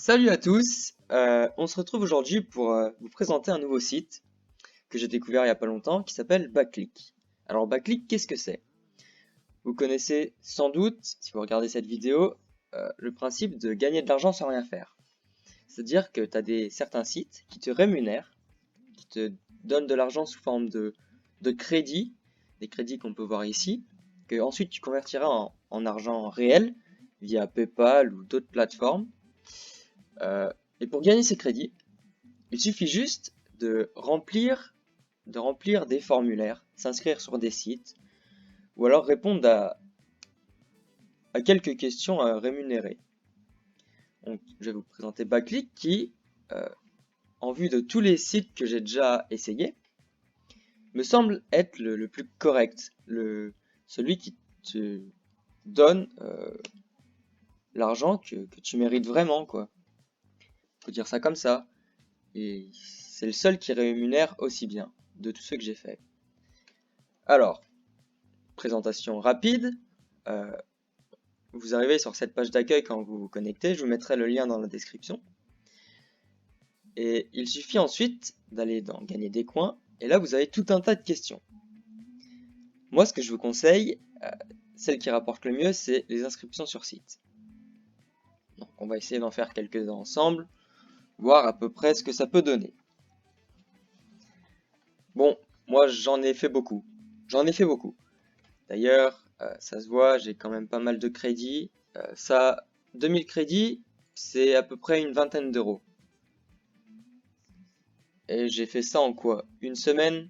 Salut à tous, on se retrouve aujourd'hui pour vous présenter un nouveau site que j'ai découvert il n'y a pas longtemps qui s'appelle Backlick. Alors Backlick, qu'est-ce que c'est? Vous connaissez sans doute, si vous regardez cette vidéo, le principe de gagner de l'argent sans rien faire. C'est-à-dire que tu as certains sites qui te rémunèrent, qui te donnent de l'argent sous forme de crédits, des crédits qu'on peut voir ici, que ensuite tu convertiras en argent réel via PayPal ou d'autres plateformes. Et pour gagner ces crédits, il suffit juste de remplir des formulaires, s'inscrire sur des sites, ou alors répondre à quelques questions rémunérées. Donc, je vais vous présenter Backlick qui, en vue de tous les sites que j'ai déjà essayés, me semble être le plus correct, celui qui te donne l'argent que tu mérites vraiment, quoi. Faut dire ça comme ça. Et c'est le seul qui rémunère aussi bien de tous ceux que j'ai fait. Alors, présentation rapide. Vous arrivez sur cette page d'accueil quand vous vous connectez. Je vous mettrai le lien dans la description. Et il suffit ensuite d'aller dans Gagner des coins. Et là, vous avez tout un tas de questions. Moi, ce que je vous conseille, celle qui rapporte le mieux, c'est les inscriptions sur site. Donc, on va essayer d'en faire quelques-uns ensemble, voir à peu près ce que ça peut donner. Bon, moi, j'en ai fait beaucoup. D'ailleurs, ça se voit, j'ai quand même pas mal de crédits. 2000 crédits, c'est à peu près une vingtaine d'euros. Et j'ai fait ça en quoi? Une semaine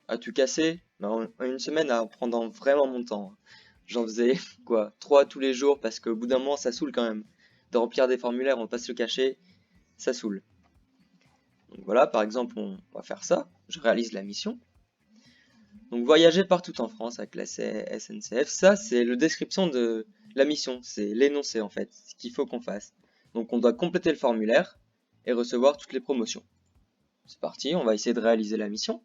à tout casser? En une semaine à prendre vraiment mon temps. J'en faisais quoi? 3 tous les jours parce qu'au bout d'un moment ça saoule quand même. De remplir des formulaires, on va pas se le cacher, ça saoule. Donc voilà, par exemple, on va faire ça. Je réalise la mission. Donc voyager partout en France avec la SNCF, ça c'est le description de la mission, c'est l'énoncé en fait, ce qu'il faut qu'on fasse. Donc on doit compléter le formulaire et recevoir toutes les promotions. C'est parti, on va essayer de réaliser la mission.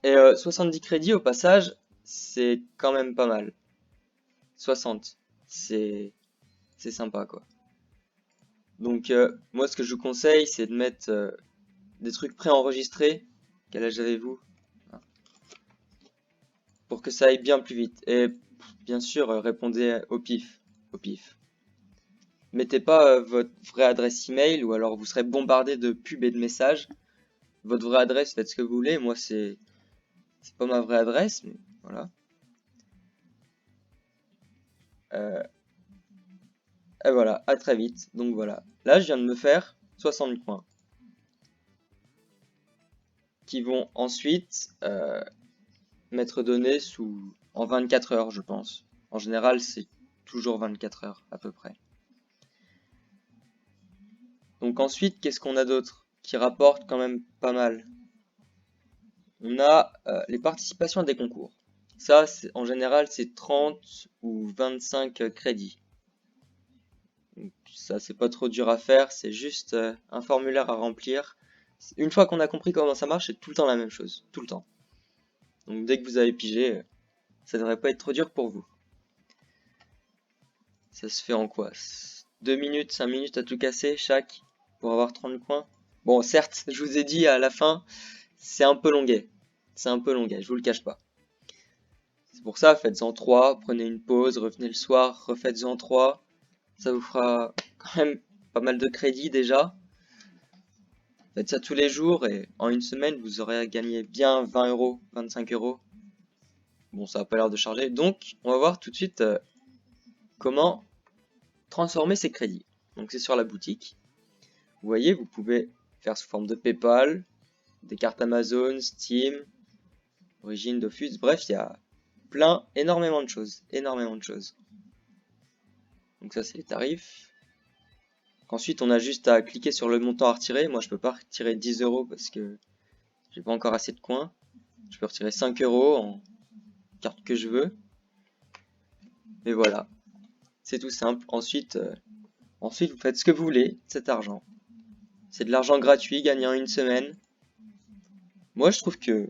Et 70 crédits au passage, c'est quand même pas mal. 60, c'est sympa quoi. Donc moi ce que je vous conseille c'est de mettre des trucs préenregistrés. Quel âge avez-vous? Pour que ça aille bien plus vite. Et bien sûr, répondez au pif. Mettez pas votre vraie adresse email ou alors vous serez bombardé de pubs et de messages. Votre vraie adresse, faites ce que vous voulez. Moi, c'est pas ma vraie adresse, mais voilà. Et voilà, à très vite. Donc voilà. Là, je viens de me faire 60 coins. Qui vont ensuite m'être donnés en 24 heures, je pense. En général, c'est toujours 24 heures, à peu près. Donc ensuite, qu'est-ce qu'on a d'autre qui rapporte quand même pas mal? On a les participations à des concours. Ça, en général, c'est 30 ou 25 crédits. Donc, ça, c'est pas trop dur à faire, c'est juste un formulaire à remplir. Une fois qu'on a compris comment ça marche, c'est tout le temps la même chose, tout le temps. Donc dès que vous avez pigé, ça devrait pas être trop dur pour vous. Ça se fait en quoi? 2 minutes, 5 minutes à tout casser chaque pour avoir 30 coins. Bon, certes, je vous ai dit à la fin, c'est un peu longuet. Je vous le cache pas. C'est pour ça, faites-en 3, prenez une pause, revenez le soir, refaites-en 3. Ça vous fera quand même pas mal de crédits déjà. Faites ça tous les jours et en une semaine, vous aurez gagné bien 20 euros, 25 euros. Bon, ça n'a pas l'air de charger. Donc, on va voir tout de suite comment transformer ces crédits. Donc, c'est sur la boutique. Vous voyez, vous pouvez faire sous forme de PayPal, des cartes Amazon, Steam, Origin, Dofus, bref, il y a énormément de choses. Donc ça, c'est les tarifs. Ensuite, on a juste à cliquer sur le montant à retirer. Moi, je peux pas retirer 10 euros parce que j'ai pas encore assez de coins. Je peux retirer 5 euros en carte que je veux. Et voilà. C'est tout simple. Ensuite, vous faites ce que vous voulez de cet argent. C'est de l'argent gratuit gagné en une semaine. Moi, je trouve que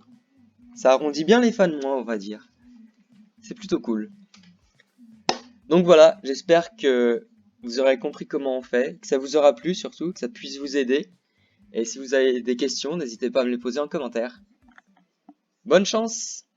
ça arrondit bien les fins de mois, on va dire. C'est plutôt cool. Donc voilà, j'espère que vous aurez compris comment on fait, que ça vous aura plu surtout, que ça puisse vous aider. Et si vous avez des questions, n'hésitez pas à me les poser en commentaire. Bonne chance!